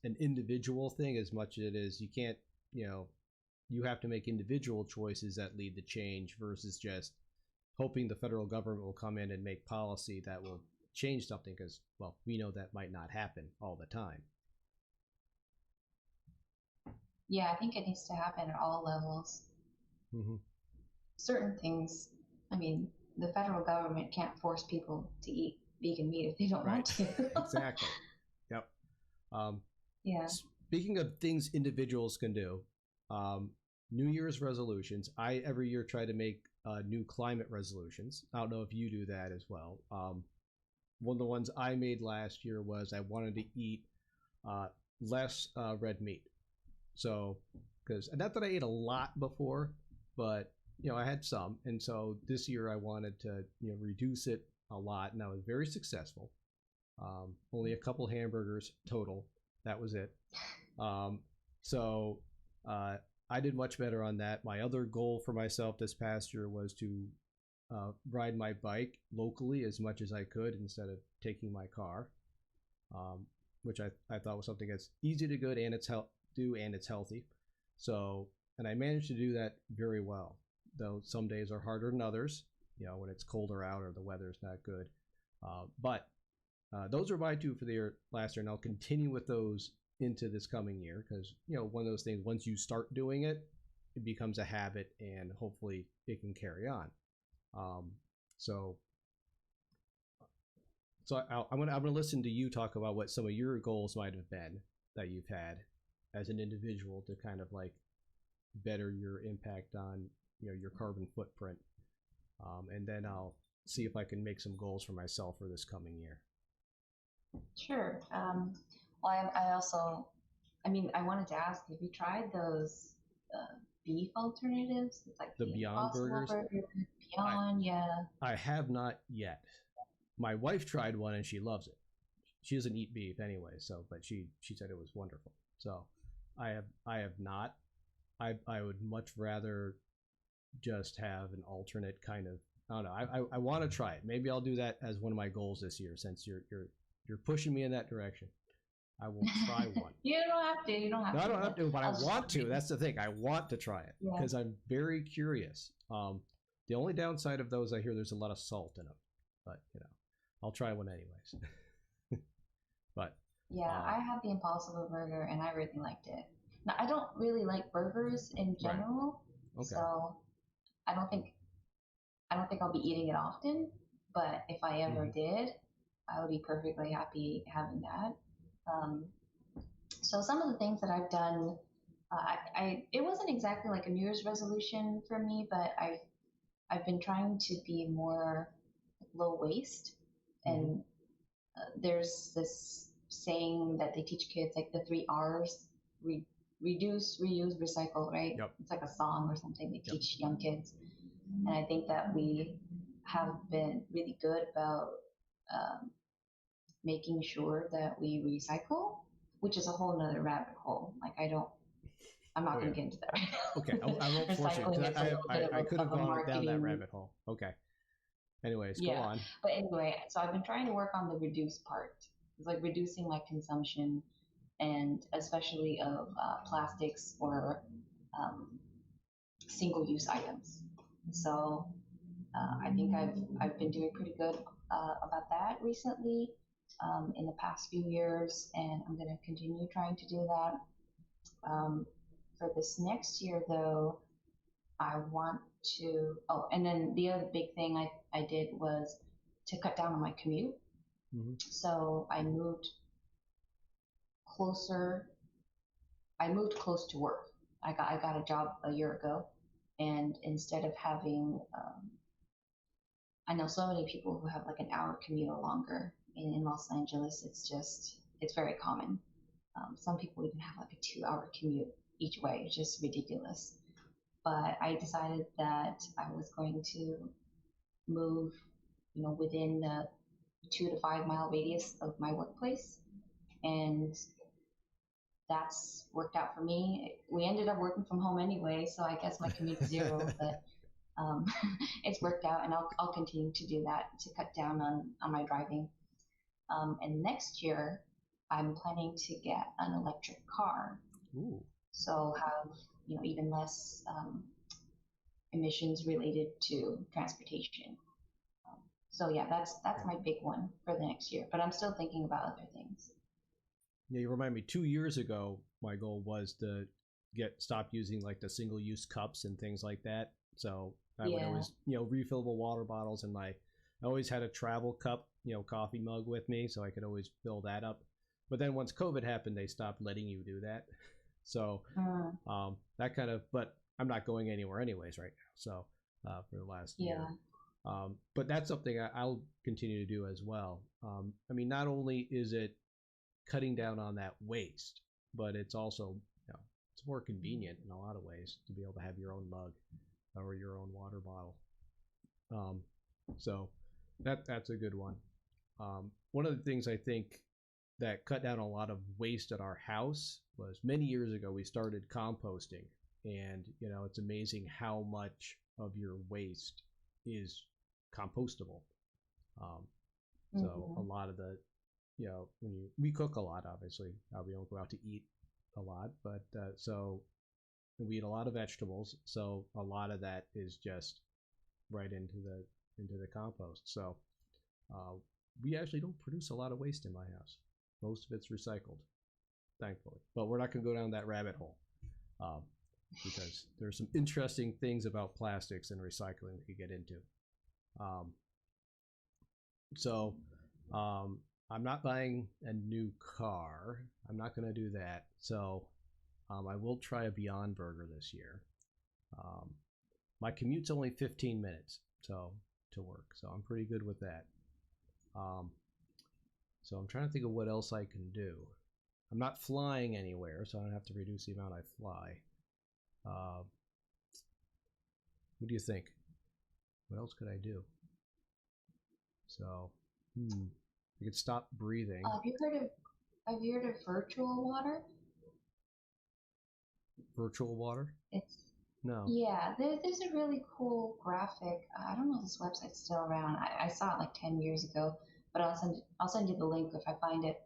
an individual thing as much as it is. You can't, you have to make individual choices that lead to change versus just hoping the federal government will come in and make policy that will change something, because, well, we know that might not happen all the time. Yeah, I think it needs to happen at all levels. Certain things, I mean, the federal government can't force people to eat vegan meat if they don't want to. Exactly. Yep. Yeah. Speaking of things individuals can do, New Year's resolutions. I every year try to make new climate resolutions. I don't know if you do that as well. One of the ones I made last year was I wanted to eat less red meat. So, because not that I ate a lot before, but I had some, and so this year I wanted to reduce it a lot, and I was very successful. Only a couple hamburgers total. That was it. So I did much better on that. My other goal for myself this past year was to ride my bike locally as much as I could instead of taking my car, which I thought was something that's easy to good and it's and it's healthy. So, and I managed to do that very well, though some days are harder than others, when it's colder out or the weather's not good. But those are my two for the year last year, and I'll continue with those into this coming year because, one of those things, once you start doing it, it becomes a habit and hopefully it can carry on. So I'm gonna listen to you talk about what some of your goals might have been that you've had as an individual to kind of like better your impact on your carbon footprint, and then I'll see if I can make some goals for myself for this coming year. Sure. Well, I also, I wanted to ask, have you tried those beef alternatives? It's like The Beyond Burgers. Beyond, yeah. I have not yet. My wife tried one and she loves it. She doesn't eat beef anyway, but she said it was wonderful. So I have not. I would much rather just have an alternate kind of. I don't know. I want to try it. Maybe I'll do that as one of my goals this year, since you're pushing me in that direction. I will try one. You don't have to. You don't have to. No, I don't have to, but I want to. That's the thing. I want to try it because I'm very curious. The only downside of those, I hear there's a lot of salt in them, but I'll try one anyways. But yeah, I had the Impossible Burger and I really liked it. Now, I don't really like burgers in general, right. Okay. So I don't think I'll be eating it often. But if I ever did, I would be perfectly happy having that. So some of the things that I've done, it wasn't exactly like a New Year's resolution for me, but I've been trying to be more low waste. And there's this saying that they teach kids, like the 3 R's: reduce, reuse, recycle, right? Yep. It's like a song or something they teach young kids. And I think that we have been really good about making sure that we recycle, which is a whole nother rabbit hole. Like I'm not going to get into that right now. Okay, I won't force you. I could have gone down that rabbit hole. Okay. Anyways, go on. But anyway, so I've been trying to work on the reduce part. It's like reducing my consumption, and especially of plastics or single-use items. So I think I've been doing pretty good about that recently in the past few years, and I'm going to continue trying to do that. For this next year, though, I want to. Oh, and then the other big thing I did was to cut down on my commute. So I moved closer. I moved close to work. I got a job a year ago, and instead of having, I know so many people who have like an hour commute or longer in Los Angeles. It's very common. Some people even have like a 2-hour commute each way. It's just ridiculous. But I decided that I was going to move, within the 2 to 5 mile radius of my workplace. And that's worked out for me. We ended up working from home anyway, so I guess my commute's 0, but it's worked out, and I'll continue to do that to cut down on my driving. And next year, I'm planning to get an electric car. Ooh. So have, even less emissions related to transportation. So yeah, that's my big one for the next year, but I'm still thinking about other things. Yeah, you remind me, 2 years ago, my goal was to stop using like the single-use cups and things like that. So I would always, refillable water bottles, and I always had a travel cup, coffee mug with me, so I could always fill that up. But then once COVID happened, they stopped letting you do that. So that kind of, but I'm not going anywhere anyways right now. So for the last Yeah. year. But that's something I'll continue to do as well. I mean, not only is it cutting down on that waste, but it's also, it's more convenient in a lot of ways to be able to have your own mug or your own water bottle. So that's a good one. One of the things I think that cut down a lot of waste at our house was many years ago we started composting, and it's amazing how much of your waste is compostable. So a lot of the, we cook a lot, obviously, we don't go out to eat a lot, but so we eat a lot of vegetables, so a lot of that is just right into the compost. So we actually don't produce a lot of waste in my house. Most of it's recycled, thankfully. But we're not going to go down that rabbit hole because there's some interesting things about plastics and recycling we could get into. So I'm not buying a new car. I'm not going to do that. So I will try a Beyond Burger this year. My commute's only 15 minutes to work, so I'm pretty good with that. So I'm trying to think of what else I can do. I'm not flying anywhere, so I don't have to reduce the amount I fly. What do you think? What else could I do? So, I could stop breathing. Have you heard of virtual water? Virtual water? No. Yeah, there's a really cool graphic. I don't know if this website's still around. I saw it like 10 years ago, but I'll send you the link if I find it.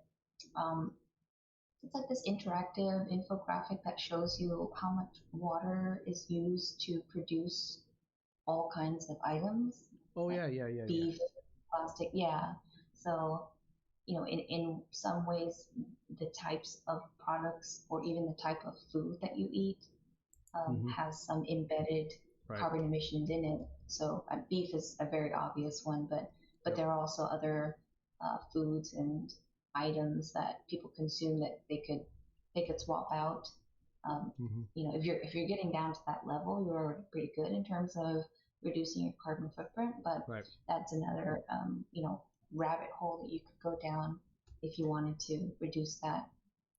It's like this interactive infographic that shows you how much water is used to produce all kinds of items. Oh, like yeah. Beef, plastic, yeah. So, in some ways, the types of products or even the type of food that you eat has some embedded carbon emissions in it. So beef is a very obvious one, but there are also other foods and items that people consume that they could swap out. If you're getting down to that level, you're pretty good in terms of reducing your carbon footprint. But that's another rabbit hole that you could go down if you wanted to reduce that.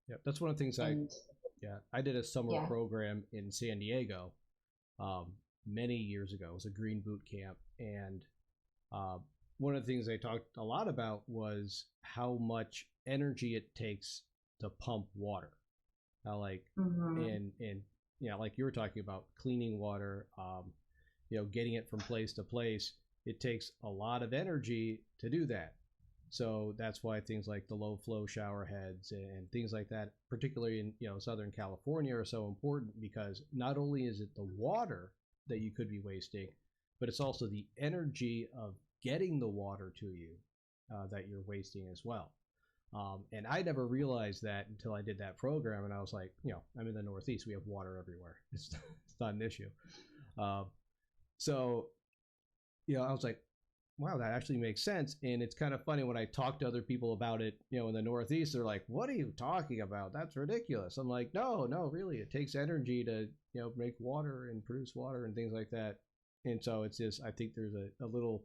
Yeah, that's one of the things I did a summer program in San Diego many years ago. It was a green boot camp, and one of the things they talked a lot about was how much energy it takes to pump water. Like and like you were talking about cleaning water, getting it from place to place. It takes a lot of energy to do that. So that's why things like the low flow shower heads and things like that, particularly in Southern California, are so important, because not only is it the water that you could be wasting, but it's also the energy of getting the water to you that you're wasting as well. And I never realized that until I did that program, and I was like, I'm in the Northeast, we have water everywhere. It's not an issue. So I was like, wow, that actually makes sense. And it's kind of funny when I talk to other people about it, in the Northeast, they're like, what are you talking about? That's ridiculous. I'm like, no, really. It takes energy to, make water and produce water and things like that. And so it's just, I think there's a little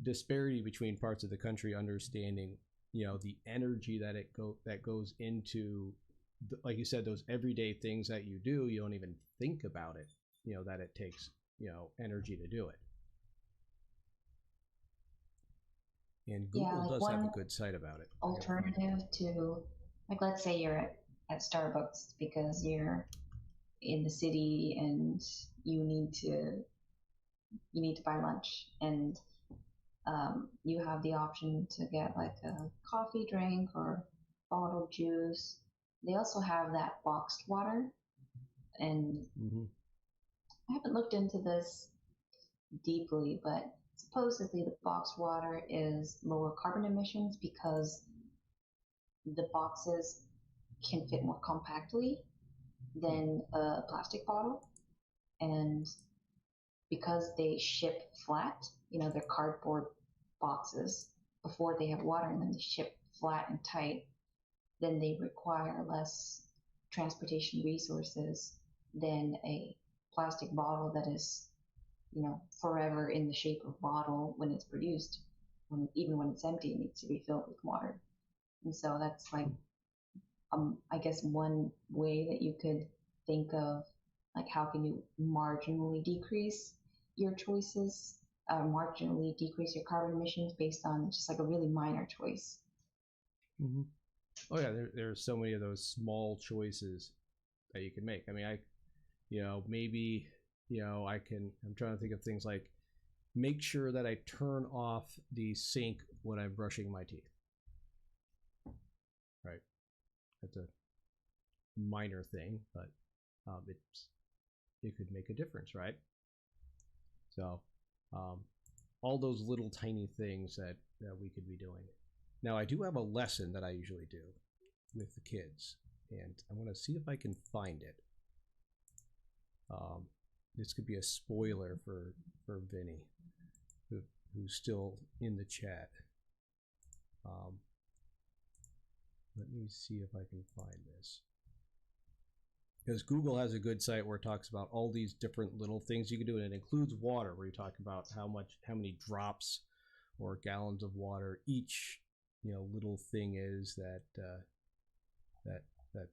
disparity between parts of the country understanding, the energy that goes into, like you said, those everyday things that you do. You don't even think about it, that it takes, energy to do it. And Google does have a good site about it. Alternative to, like, let's say you're at Starbucks because you're in the city and you need to buy lunch, and you have the option to get like a coffee drink or bottled juice. They also have that boxed water, and I haven't looked into this deeply, but supposedly the boxed water is lower carbon emissions because the boxes can fit more compactly than a plastic bottle, and because they ship flat, they're cardboard boxes, before they have water in them, they ship flat and tight, then they require less transportation resources than a plastic bottle that is forever in the shape of bottle when it's produced. Even when it's empty, it needs to be filled with water. And so that's like, I guess one way that you could think of, like, how can you marginally decrease your choices, marginally decrease your carbon emissions based on just like a really minor choice. Mm-hmm. Oh yeah, there's so many of those small choices that you can make. I mean, maybe, I'm trying to think of things like make sure that I turn off the sink when I'm brushing my teeth. Right. That's a minor thing, but it could make a difference, right? So, all those little tiny things that we could be doing. Now, I do have a lesson that I usually do with the kids, and I want to see if I can find it. This could be a spoiler for Vinny, who's still in the chat. Let me see if I can find this. Because Google has a good site where it talks about all these different little things you can do, and it includes water, where you talk about how many drops or gallons of water each little thing is that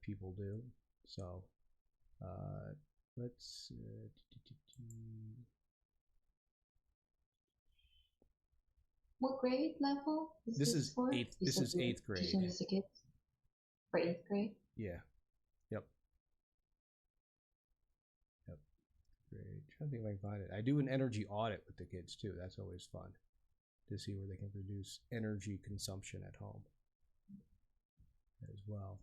people do. So let's. What grade level is this this for? Eighth. This is eighth grade. Teaching this to kids for eighth grade. Yeah. Yep. Great. Trying to think if I can find it. I do an energy audit with the kids too. That's always fun to see where they can reduce energy consumption at home as well.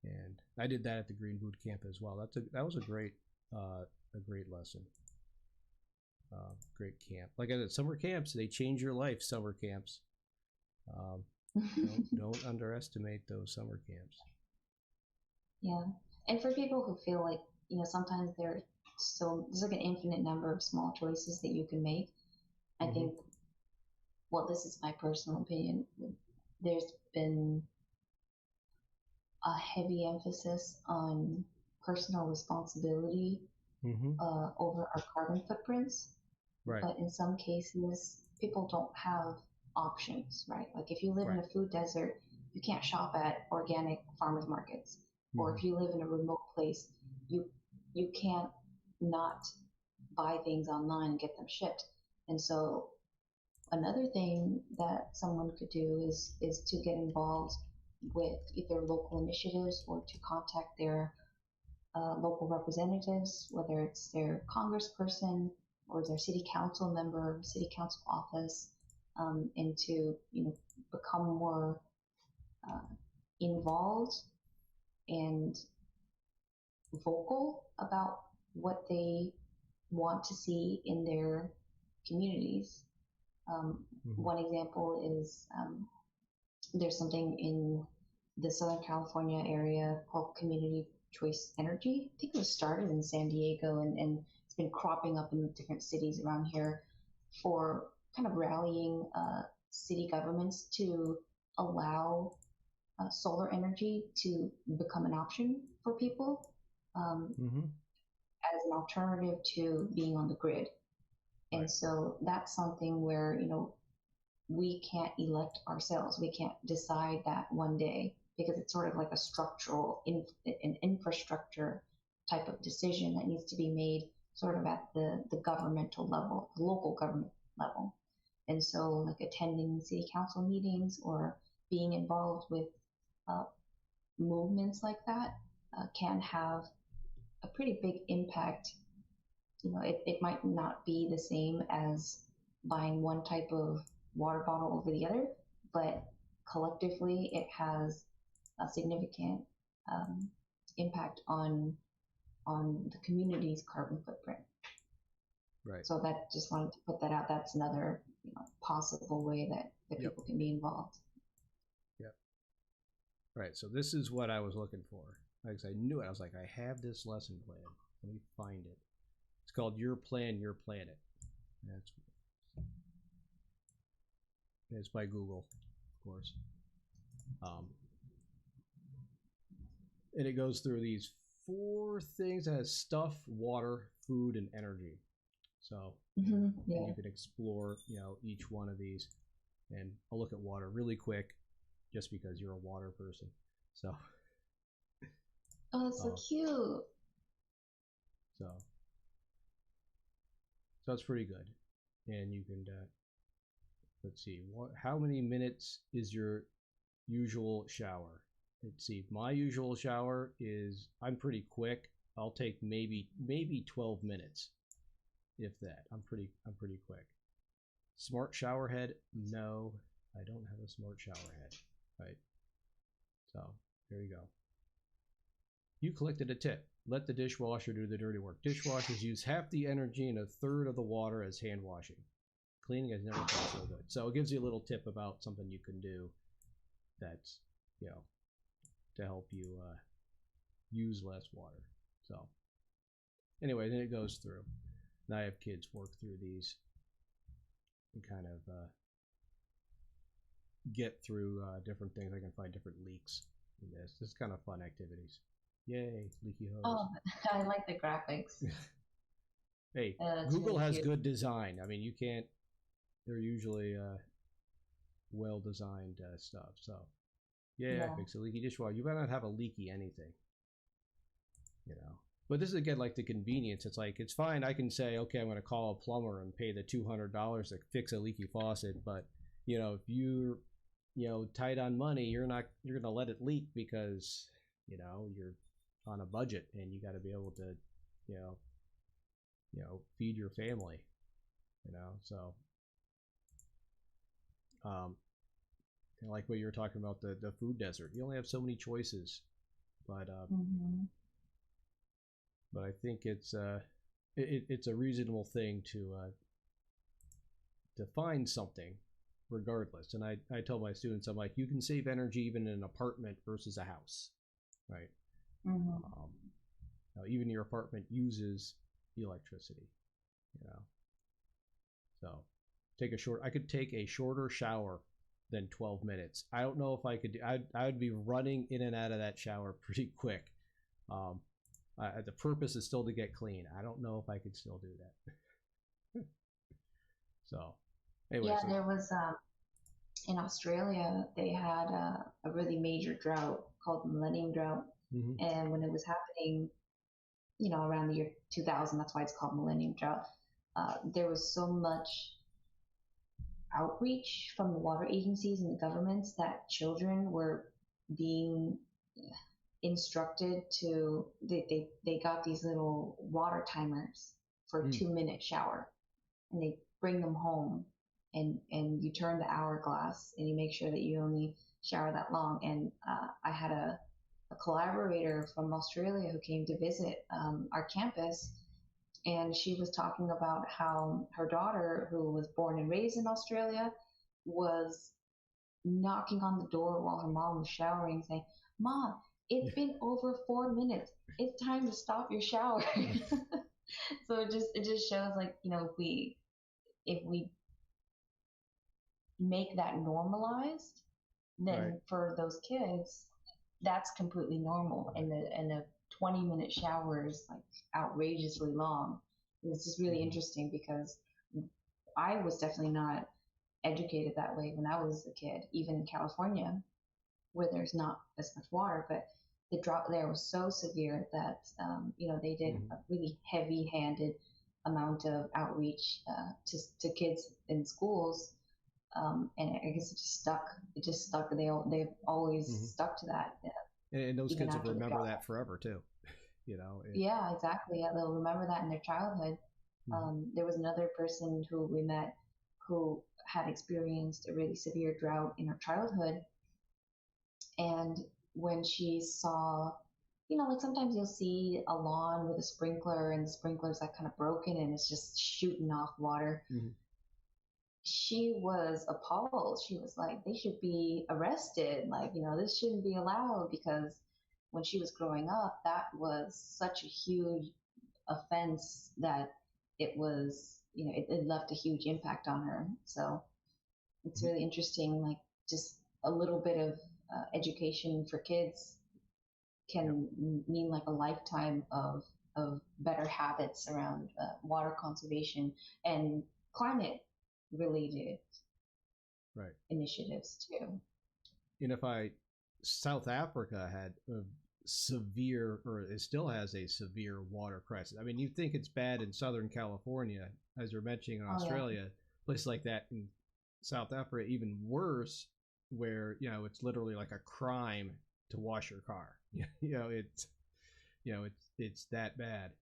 And I did that at the Green Boot Camp as well. That was a great lesson. Great camp. Like I said, summer camps, they change your life. Summer camps. Don't underestimate those summer camps. Yeah, and for people who feel like sometimes there's like an infinite number of small choices that you can make. I think, well, this is my personal opinion. There's been a heavy emphasis on personal responsibility over our carbon footprints. Right. But in some cases, people don't have options, right? Like if you live in a food desert, you can't shop at organic farmers markets. Or if you live in a remote place, you can't not buy things online and get them shipped. And so another thing that someone could do is to get involved with either local initiatives or to contact their local representatives, whether it's their congressperson or their city council member, city council office, and to become more involved and vocal about what they want to see in their communities. One example is there's something in the Southern California area called Community Choice Energy. I think it was started in San Diego and it's been cropping up in different cities around here for kind of rallying city governments to allow solar energy to become an option for people as an alternative to being on the grid. And so that's something where, we can't elect ourselves. We can't decide that one day because it's sort of like a structural, an infrastructure type of decision that needs to be made sort of at the governmental level, the local government level. And so like attending city council meetings or being involved with movements like that can have a pretty big impact. It might not be the same as buying one type of water bottle over the other, but collectively it has a significant impact on the community's carbon footprint. Right. So that, just wanted to put that out. That's another possible way that people can be involved. Yep. Right. So this is what I was looking for. Like I knew it. I was like, I have this lesson plan. Let me find it. It's called Your Plan, Your Planet. It's by Google, of course. And it goes through these 4 things that has stuff, water, food, and energy. So Yeah. and you can explore, each one of these. And I'll look at water really quick, just because you're a water person. So, Oh, that's so cute. so it's pretty good. And you can, let's see, how many minutes is your usual shower? Let's see, my usual shower is, I'm pretty quick. I'll take maybe 12 minutes, if that. I'm pretty quick. Smart shower head? No, I don't have a smart shower head. Right. So there you go. You collected a tip. Let the dishwasher do the dirty work. Dishwashers use half the energy and a third of the water as hand washing. Cleaning has never been so good. So it gives you a little tip about something you can do that's, to help you use less water. So anyway, then it goes through. And I have kids work through these and kind of get through different things. I can find different leaks in this. This is kind of fun activities. Yay, leaky hose. Oh, I like the graphics. Hey, Google really has cute. good design. I mean, you can't, they're usually well designed stuff. So, yeah, fix a leaky dishwasher. You better not have a leaky anything, But this is again like the convenience. It's like, it's fine. I can say, okay, I'm going to call a plumber and pay the $200 to fix a leaky faucet. But, if you're, tight on money, you're going to let it leak because, you're on a budget and you got to be able to, feed your family, so, like what you were talking about, the food desert, you only have so many choices, but, but I think it's a reasonable thing to find something regardless. And I tell my students, I'm like, you can save energy even in an apartment versus a house, right? Now, even your apartment uses electricity, so I could take a shorter shower than 12 minutes. I don't know if I could I would be running in and out of that shower pretty quick. The purpose is still to get clean. I don't know if I could still do that. So anyway, Yeah, there was in Australia, they had a really major drought called the Millennium Drought. And when it was happening, around the year 2000, that's why it's called Millennium Drought, there was so much outreach from the water agencies and the governments that children were being instructed to, they got these little water timers for a 2-minute shower, and they bring them home, and you turn the hourglass and you make sure that you only shower that long. And I had a collaborator from Australia who came to visit our campus, and she was talking about how her daughter, who was born and raised in Australia, was knocking on the door while her mom was showering, saying, "Mom, it's been over 4 minutes. It's time to stop your shower." So it just shows, like, if we make that normalized, then right. For those kids, that's completely normal. And the 20-minute shower is like outrageously long. It's just really interesting because I was definitely not educated that way when I was a kid, even in California, where there's not as much water. But the drought there was so severe that they did a really heavy-handed amount of outreach to kids in schools. And I guess it just stuck. They've always stuck to that. And those kids will remember that forever too. Yeah, exactly. Yeah, they'll remember that in their childhood. There was another person who we met who had experienced a really severe drought in her childhood. And when she saw, like sometimes you'll see a lawn with a sprinkler and the sprinkler's like kind of broken and it's just shooting off water. She was appalled. She was like, they should be arrested. Like, this shouldn't be allowed, because when she was growing up, that was such a huge offense that it was, it left a huge impact on her. So it's really interesting, like just a little bit of education for kids can mean like a lifetime of of better habits around water conservation and climate related Right. initiatives too. And South Africa had a severe, or it still has a severe water crisis. I mean, you think it's bad in Southern California, as you're mentioning in Oh yeah. Australia, places like that in South Africa, even worse, where it's literally like a crime to wash your car. It's that bad.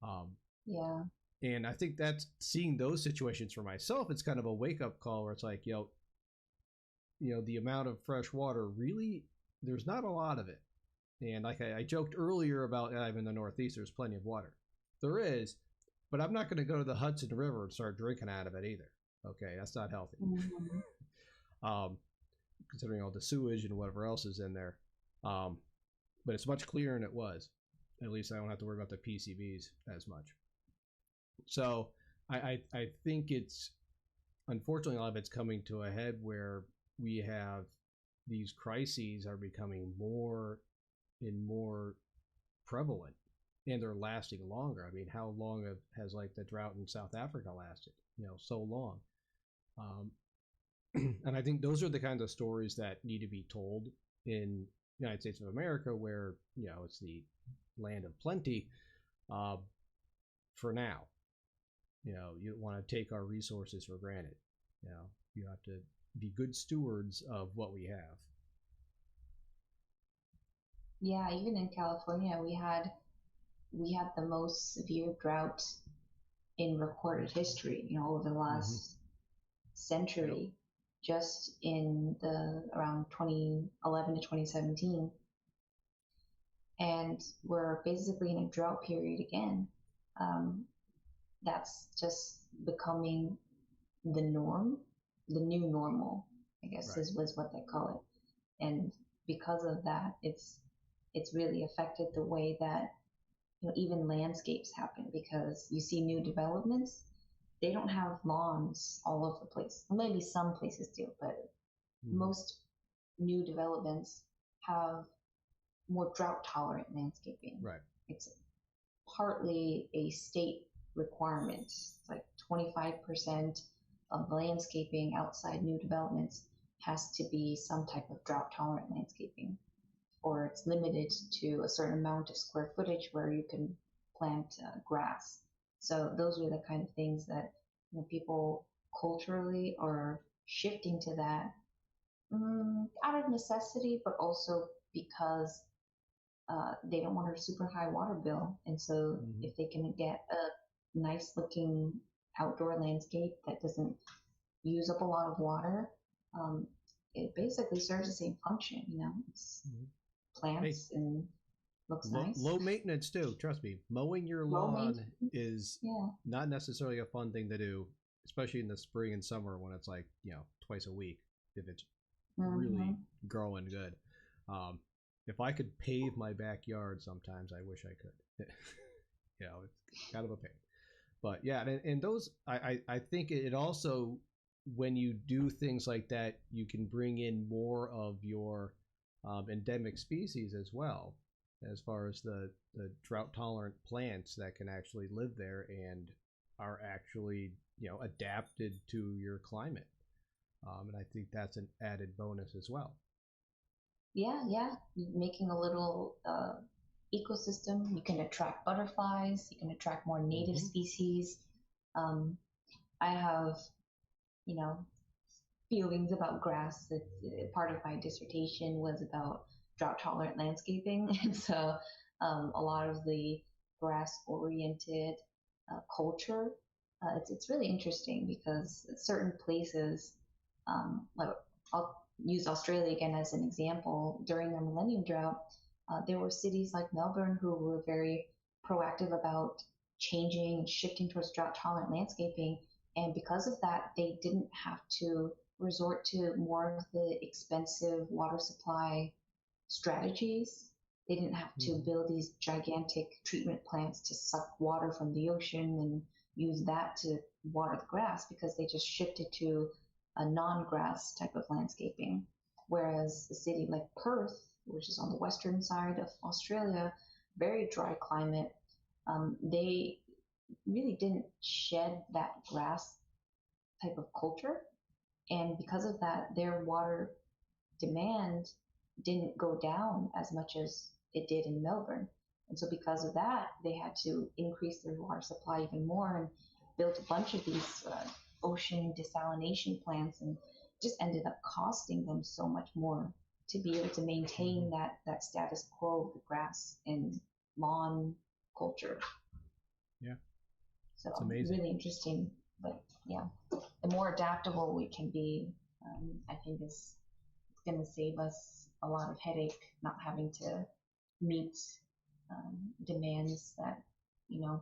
Um, Yeah. and I think that's seeing those situations for myself. It's kind of a wake up call where it's like, the amount of fresh water really, there's not a lot of it. And like I joked earlier about I'm in the Northeast, there's plenty of water. There is, but I'm not going to go to the Hudson River and start drinking out of it either. Okay, that's not healthy. Considering all the sewage and whatever else is in there. But it's much clearer than it was. At least I don't have to worry about the PCBs as much. So I think it's, unfortunately, a lot of it's coming to a head where we have these crises are becoming more and more prevalent, and they're lasting longer. I mean, how long has like the drought in South Africa lasted? So long. And I think those are the kinds of stories that need to be told in the United States of America, where it's the land of plenty. For now, you don't want to take our resources for granted. You have to be good stewards of what we have. Yeah, even in California, we had the most severe drought in recorded history, over the last century, just in the around 2011 to 2017. And we're basically in a drought period again. That's just becoming the norm, the new normal, I guess, Right. was what they call it. And because of that, it's really affected the way that even landscapes happen, because you see new developments, they don't have lawns all over the place. Maybe some places do, but most new developments have more drought tolerant landscaping. Right. It's partly a state requirement. It's like 25% of landscaping outside new developments has to be some type of drought tolerant landscaping, or it's limited to a certain amount of square footage where you can plant grass. So those are the kind of things that people culturally are shifting to that out of necessity, but also because they don't want a super high water bill. And so if they can get a nice looking outdoor landscape that doesn't use up a lot of water, it basically serves the same function. It's plants and looks nice. Low maintenance too. Trust me, mowing your lawn is not necessarily a fun thing to do, especially in the spring and summer when it's like twice a week if it's really growing good. If I could pave my backyard, sometimes I wish I could. It's kind of a pain. But yeah, and those I think it also, when you do things like that, you can bring in more of your endemic species as well, as far as the drought tolerant plants that can actually live there and are actually adapted to your climate. And I think that's an added bonus as well. Yeah, making a little ecosystem. You can attract butterflies. You can attract more native species. I have, feelings about grass. Part of my dissertation was about drought tolerant landscaping, and so a lot of the grass oriented culture. It's really interesting because certain places, like I'll use Australia again as an example. During the millennium drought, there were cities like Melbourne who were very proactive about changing and shifting towards drought tolerant landscaping. And because of that, they didn't have to resort to more of the expensive water supply strategies. They didn't have to build these gigantic treatment plants to suck water from the ocean and use that to water the grass, because they just shifted to a non-grass type of landscaping. Whereas a city like Perth, which is on the western side of Australia, very dry climate, they really didn't shed that grass type of culture. And because of that, their water demand didn't go down as much as it did in Melbourne. And so because of that, they had to increase their water supply even more and built a bunch of these ocean desalination plants, and just ended up costing them so much more to be able to maintain that status quo of the grass and lawn culture. Yeah, So it's amazing. really interesting. But yeah, the more adaptable we can be, I think is going to save us a lot of headache, not having to meet demands that, you know,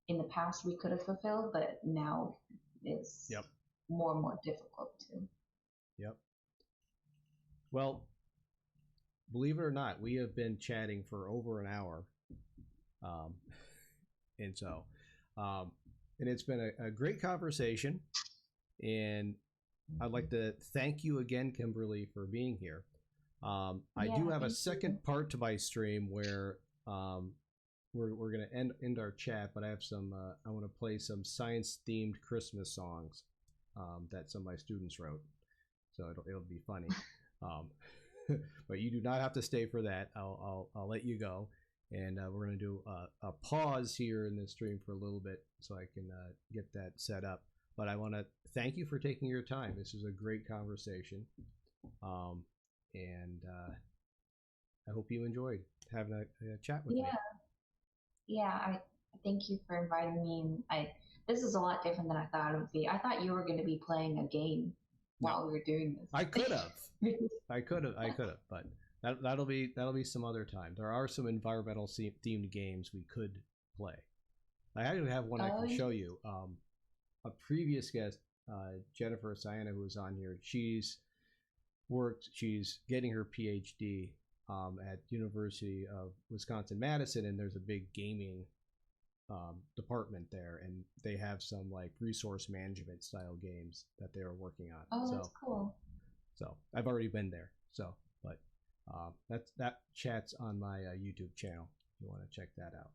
in the past we could have fulfilled, but now is Yep. more and more difficult to. Yep. Well, believe it or not, we have been chatting for over an hour. Um, and so, and it's been a great conversation. And I'd like to thank you again, Kimberly, for being here. I do have a second part to my stream where we're going to end our chat, but I have some, I want to play some science themed Christmas songs that some of my students wrote. So it'll be funny. But you do not have to stay for that. I'll let you go. And we're going to do a pause here in the stream for a little bit so I can get that set up. But I want to thank you for taking your time. This was a great conversation. And I hope you enjoyed having a chat with me. Yeah, I thank you for inviting me. And this is a lot different than I thought it would be. I thought you were going to be playing a game while we were doing this. I could have. I could have, but that'll be some other time. There are some environmental themed games we could play. I actually have one I can show you. A previous guest, Jennifer Siena, who was on here, she's getting her PhD at University of Wisconsin-Madison, and there's a big gaming department there, and they have some like resource management style games that they are working on. Oh, that's cool. So I've already been there. So, but that chat's on my YouTube channel. If you want to check that out.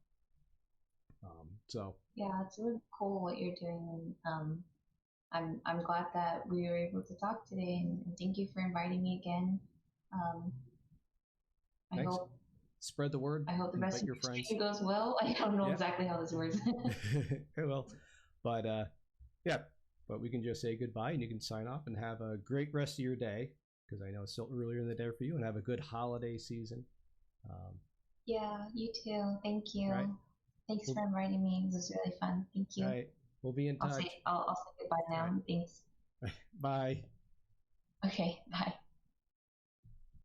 So yeah, it's really cool what you're doing, and I'm glad that we were able to talk today, and thank you for inviting me again. I thanks. hope spread the word. I hope the rest of your friends goes well. I don't know exactly how this works. Well, but yeah, but we can just say goodbye, and you can sign off and have a great rest of your day, because I know it's still earlier in the day for you, and have a good holiday season. Yeah, you too. Thank you. Right. Thanks for inviting me. This was really fun. Thank you. All right. We'll be in touch. I'll say goodbye now. Right. Thanks. Bye. Okay, bye.